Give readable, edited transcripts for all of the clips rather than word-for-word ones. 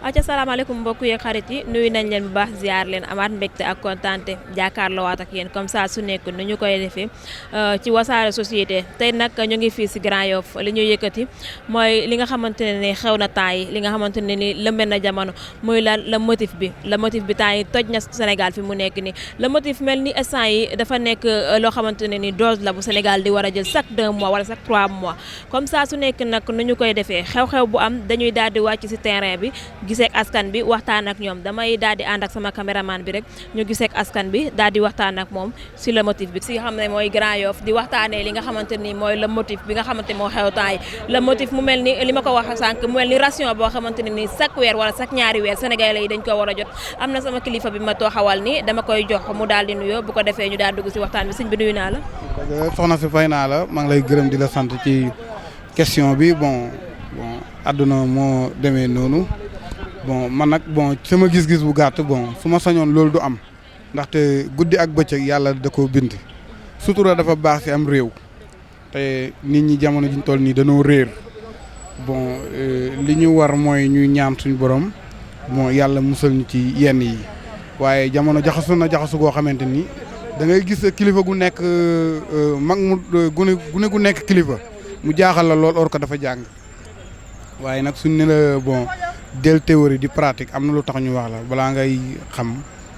acca salaamaaleykum mbokk yeeg xarit yi nuyu nañ leen bu baax ziar leen amaat mbégte ak kontaante jàkkaarloo waat ak yéen comme ça su nekk nu ñu koy defee ci wasaare société tey nag ñu ngi fii si Grand Yoff li ñu yëkkati mooy li nga xamante ne ni xew na temps yi li nga xamante ne ni lëmbe na jamono muy la motif bi temps yi toj na Sénégal fi mu nekk nii le motif mel ni instant yi dafa nekk loo xamante ne ni dose la bu Sénégal di war a jël chaque 2 mois wala chaque 3 mois comme ça su nekk nag nu ñu koy defee xew-xew bu am dañuy daal di wàcc si terrain bi gisee ak askan bi waxtaan ak ñoom damay daal di ànd ak sama caméraman bi rek ñu gisee ak askan bi daal di waxtaan ak moom si le motif bi si xam ne mooy Grand Yoff di waxtaanee li nga xamante ni mooy le motif bi nga xamante moo xew temps yi le motif mu mel ni li ma ko wax sànq mu mel ni ration boo xamante ne ni chaque weer wala chaque ñaari weer sénégalais yi dañ ko war a jot am na sama kilifa bi ma tooxawal ni dama koy jox mu daal di nuyoo bu ko defee ñu daal dugg si waxtaan bi sëñ bi nuyu naa la. soxna si fay naa la maa ngi lay gërëm di la sant ci question bi bon àdduna moo demee noonu. bon man nag bon sama gis-gis bu gàtt bon su ma sañoon loolu du am ndaxte guddi ak bëccëg yàlla da koo bind sutura dafa baax ci am réew te nit ñi jamono jiñ toll nii dañoo réer bon li ñu war mooy ñuy ñaan suñu borom bon yàlla musal ñu ci yenn yi waaye jamono jaxasu na jaxasu goo xamante ni da ngay gis kilifa gu nekk mag mu gune gu nekk kilifa mu jaaxal la lool or ko dafa jàng waaye nag suñ ne la bon del théorie di pratique am na lu tax ñu wax la balaa ngay xam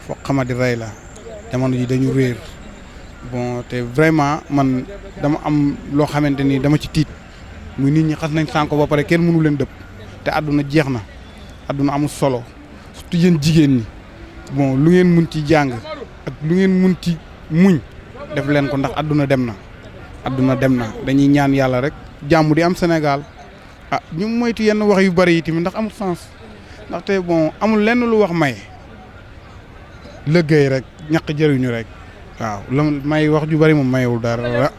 foog xamadi rey la jamono ji dañu réer bon te vraiment man dama am loo xamante ni dama ci tiit muy nit ñi xas nañ sànko ba pare kenn mënu leen dëpp te àdduna jeex na àdduna amul solo surtout yéen jigéen ñi bon lu ngeen mun ci jàng ak lu ngeen mun ci muñ def leen ko ndax àdduna dem na dañuy ñaan yàlla rek jàmm di am Sénégal ñu moytu yenn wax yu bari yi tamit ndax amul sens ndaxte bon amul lenn lu wax may liggéey rek ñaq jëriñu rek waaw la may wax ju bari moom mayewul dara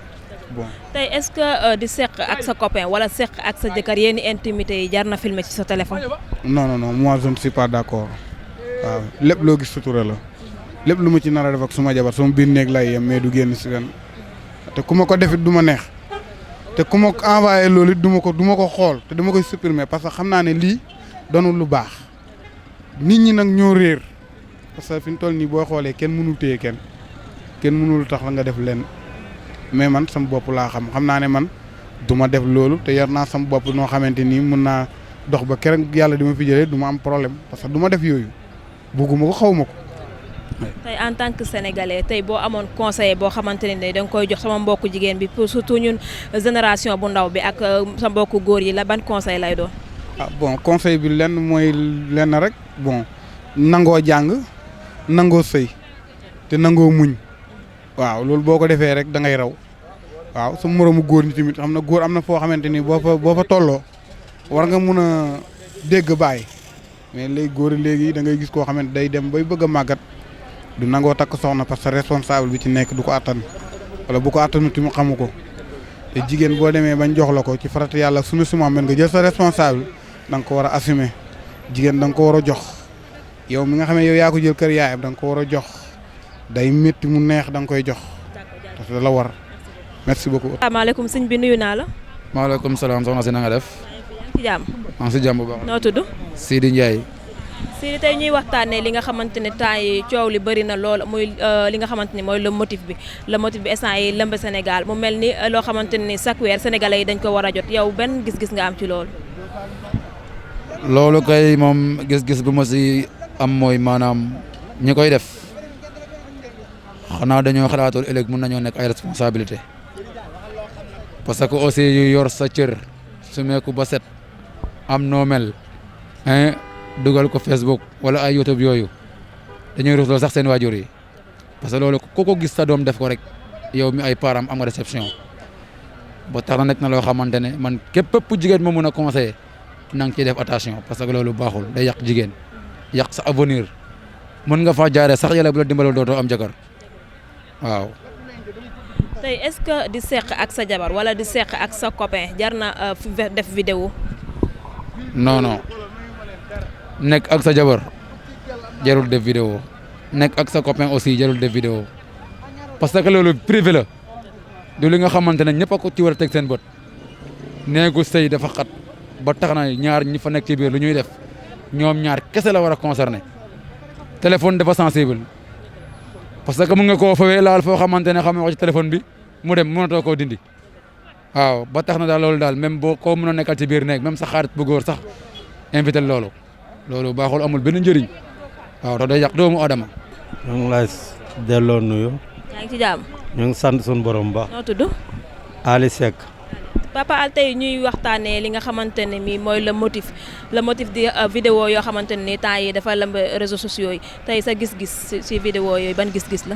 bon. tey est-ce que di seq ak sa copain wala seq ak sa jëkkër yenn intimité yi jar na filmer ci sa téléphone. non moi je ne suis pas d'accord waaw lépp loo gis sutura la lépp lu ma ci nar a def ak suma jabar sama biir néeg lay yem mais du génn si gan te ku ma ko defit du ma neex. te ku ma envoyé loolu it du ma ko xool te dama koy supprimer parce que xam naa ne lii doonul lu baax nit ñi nag ñoo réer parce que fi ñu toll nii boo xoolee kenn mënul téye kenn mënul tax la nga def leen mais man sama bopp laa xam naa ne man du ma def loolu te yar naa sama bopp noo xamante ni mën naa dox ba keroog yàlla di ma fi jëlee du ma am problème parce que du ma def yooyu bugguma ko xaw ma ko. tey en tant que sénégalais tey boo amoon conseil boo xamante ne da nga koy jox sama mbokku jigéen bi pour surtout ñun génération bu ndaw bi ak sa mbokku góor yi la ban conseil lay doon. bon conseil bi lenn mooy lenn rek bon nangoo jàng nangoo sëy te nangoo muñ waaw loolu boo ko defee rek da ngay raw waaw sa moroomu góor ñi tamit xam na góor am na foo xamante ni boo fa tolloo war nga mun a dégg bàyyi mais léegi góor léegi da ngay gis koo xamante day dem bay bëgg a màggat. du nangoo takk soxna parce que responsable bi ci nekk du ko attan wala bu ko attanu ti mu xamu ko te jigéen boo demee bañ jox la ko ci farata yàlla sunu suma mën nga jël sa responsable da nga ko war a assumer jigéen da nga ko war a jox yow mi nga xam ne yow yaa ko jël kër yaayam da nga ko war a jox day métti mu neex da nga koy jox parce que da la war merci beaucoup. asalaamaaleykum sëñ bi nuyu naa la. maaleykum salaam soxna si na nga def. ci jàmm. maa ngi si jàmm bu baax. noo tudd. Sidi Ndiaye. Sidi tey ñuy waxtaanee li nga xamante ne temps yi coow li bëri na lool muy li nga xamante ni mooy le motif bi instant yi lëmb Sénégal mu mel ni loo xamante ni chaque weer sénégalais yi dañ ko war a jot yow benn gis-gis nga am ci loolu. loolu kay moom gis-gis bu ma si am mooy maanaam ñi koy def xanaa dañoo xalaatul ëllëg mën nañoo nekk ay responsabilité parce que aussi yu yor sa cër su meeku ba set am noo mel dugal ko Facebook wala ay YouTube yooyu dañuy rusloo sax seen waajur yi parce que loolu ku ko gis sa doom def ko rek yow mi ay parents am nga réception ba tax na nekk na loo xamante ne man képp jigéen ma mun a conseiller na nga ciy def attention parce que loolu baaxul day yàq jigéen yàq sa avenir mën nga faa jaaree sax yàlla bu la dimbaloo dootoo am jëkkër waaw. tey est-ce que di seq ak sa jabar wala di seq ak sa copain jar na def vidéo. non. nekk ak sa jabar jarul def vidéo nekk ak sa copain aussi jarul def vidéo parce que loolu privé la du li nga xamante ne ñëpp a ko ci war a teg seen bët néegu sëy dafa xat ba tax na ñaar ñi fa nekk ci biir lu ñuy def ñoom ñaar kese la war a concerné téléphone dafa sensible parce que mën nga koo fawee laal foo xamante ne xam nga ci téléphone bi mu dem mënatoo koo dindi waaw ba tax na daal loolu daal même boo koo mën a nekkal ci biir nekk même sa xarit bu góor sax invité loolu baaxul amul benn njëriñ waaw da day yàq doomu adama. ñu ngi lay delloo nuyu. yaa ngi ci jàmm. ñu ngi sant suñu borom ba. noo tudd. Ali Seck. Papa Al tey ñuy waxtaanee li nga xamante ne mi mooy le motif di vidéo yoo xamante ne ni temps yi dafa lëmb réseaux sociaux yi tey sa gis-gis si vidéo yooyu ban gis-gis la.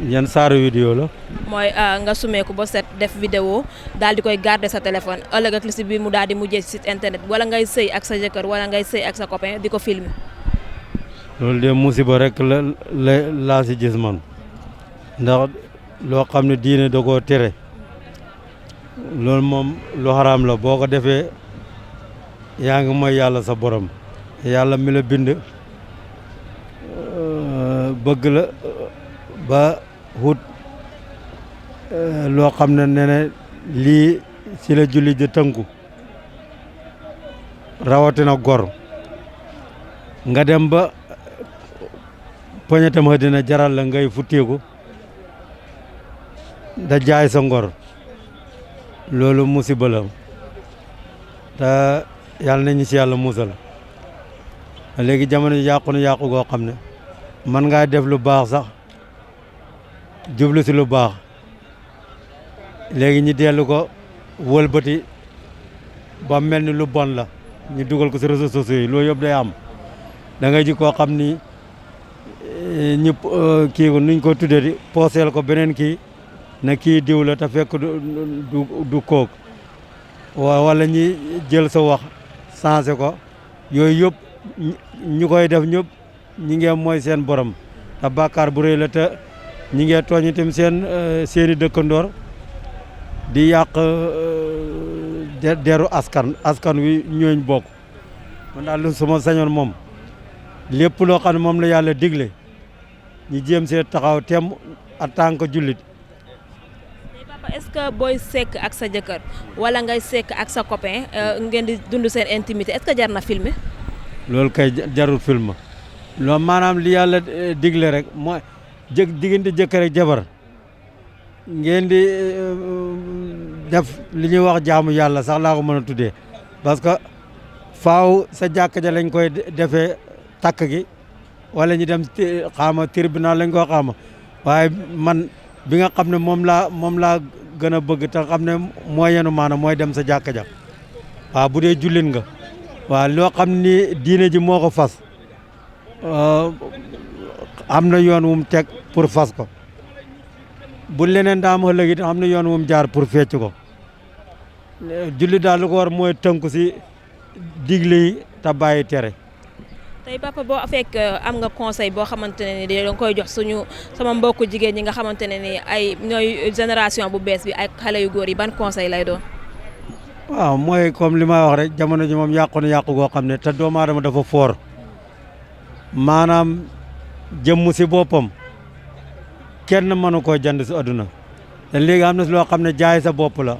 yan saaru vidéo la. mooy nga sumeeku ba set def vidéo daal di koy garder sa téléphone ëllëg ak li si biir mu daal di mujjee si site internet wala ngay sëy ak sa jëkkër wala ngay sëy ak sa copain di ko filmer. loolu de musiba rek laa si gis man ndax loo xam ne diine da koo tere loolu moom lu xaraam la boo ko defee yaa ngi mooy yàlla sa borom yàlla mi la bind bëgg la ba wut loo xam ne ne lii si la julli di tënku rawatina gor nga dem ba poñetam dina jaral la ngay futteeku da jaay sa ngor loolu musiba la te yàlla nañu si yàlla musal léegi jamono yàqu na yàqu goo xam ne man ngaa def lu baax sax jublu si lu baax léegi ñi dellu ko wëlbati ba mel ni lu bon la ñu dugal ko si réseaux sociaux yi loolu yëpp day am da ngay ji koo xam ni ñu kii ko nuñ ko tuddee di pooseel ko beneen kii na kii diw la te fekk du kook wala ñi jël sa wax changé ko yooyu yëpp ñu koy def ñëpp ñi ngee mooy seen borom te bàkkaar bu rëy la te ñi ngee tooñ itam seeni dëkkandoor di yàq deru askan wi ñooñ bokk man daal lu suma sañoon moom lépp loo xam ne moom la yàlla digle ñu jéem see taxaw tem en tant que jullit. Papa est-ce que booy sekk ak sa jëkkër wala ngay sekk ak sa copain ngeen di dund seen intimité est-ce que jar na filmer. loolu kay jarul film loolu maanaam li yàlla digle rek mooy diggante jëkkër ak jabar ngeen di def li ñuy wax jaamu yàlla sax laa ko mën a tuddee parce que faaw sa jàkka ja lañ koy defee takk gi wala ñu dem xaama tribunal lañ ko xaama waaye man bi nga xam ne moom laa gën a bëgg te xam ne mooy yenu maanaam mooy dem sa jàkka ja waaw bu dee jullit nga waaw loo xam ni diine ji moo ko fas am na yoon wu mu teg pour fas ko bu leneen daa am ëllëg it am na yoon wu mu jaar pour fecc ko julli daal lu ko war mooy tënku si digle yi te bàyyi tere. tey papa boo fekk am nga conseil boo xamante ne ni da nga koy jox sama mbokku jigéen ñi nga xamante ne ni ay ñooy génération bu bees bi ak xale yu góor yi ban conseil lay doon. waaw mooy comme li may wax rek jamono ji moom yàqu na yàqu goo xam ne te doomu aadama dafa foor maanaam jëmm si boppam kenn mënu koo jënd si adduna te léegi am na si loo xam ne jaay sa bopp la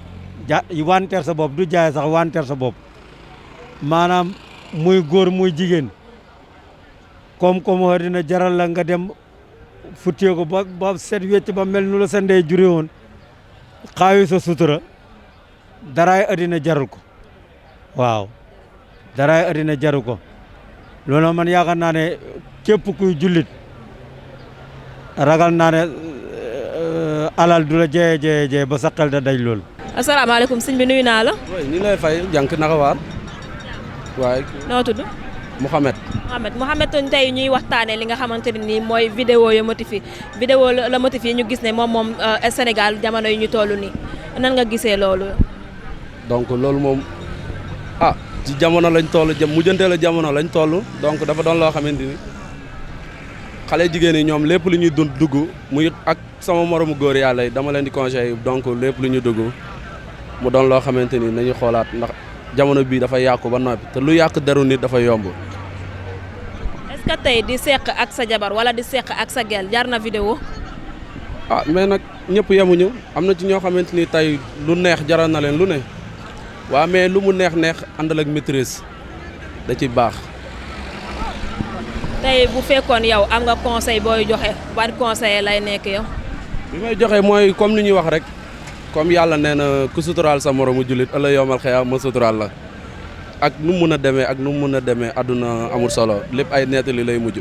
wanteer sa bopp du jaay sax wanteer sa bopp maanaam muy góor muy jigéen comme dina jaral la nga dem futtee ko ba set wecc ba mel nu la sa ndey jure woon xaayu sa sutura daraay addina jarul ko waaw daraay addina jarul ko loolu man yaakaar naa ne képp kuy jullit ragal naa ne alal du la jeye ba sa xel da daj loolu. asalaamaaleykum sëñ bi nuyu naa la. oui ñu lay fay jànk naka waar. waaye. noo tudd. Mouhamed tey ñuy waxtaanee li nga xamante ne nii mooy vidéo yu motif yi vidéo la motif yi ñu gis ne moom Sénégal jamono yi ñu toll nii nan nga gisee loolu. donc loolu moom ci jamono lañ toll mujjante la jamono lañ toll donc dafa doon loo xamante ni xale jigéen yi ñoom lépp lu ñuy dugg muy ak sama moromu góor yàlla yi dama leen di conseiller donc lépp lu ñu dugg mu doon loo xamante ni nañu xoolaat ndax jamono bii dafa yàqu ba noppi te lu yàq deru nit dafa yomb. est-ce que tey di seq ak sa jabar wala di seq ak sa gel jar na vidéo. mais nag ñëpp yemuñu am na ci ñoo xamante ni tey lu neex jaral na leen lu ne waaw mais lu mu neex àndal ak maîtrise da ci baax tey bu fekkoon yow am nga conseil booy joxe ban conseil lay nekk yow. bi may joxe mooy comme li ñuy wax rek comme yàlla nee na ku suturaal sa moromu jullit ëllëg yowmal xiyaam ma suturaal la ak nu mu mën a demee ak nu mu mën a demee àdduna amul solo lépp ay nettali lay mujj.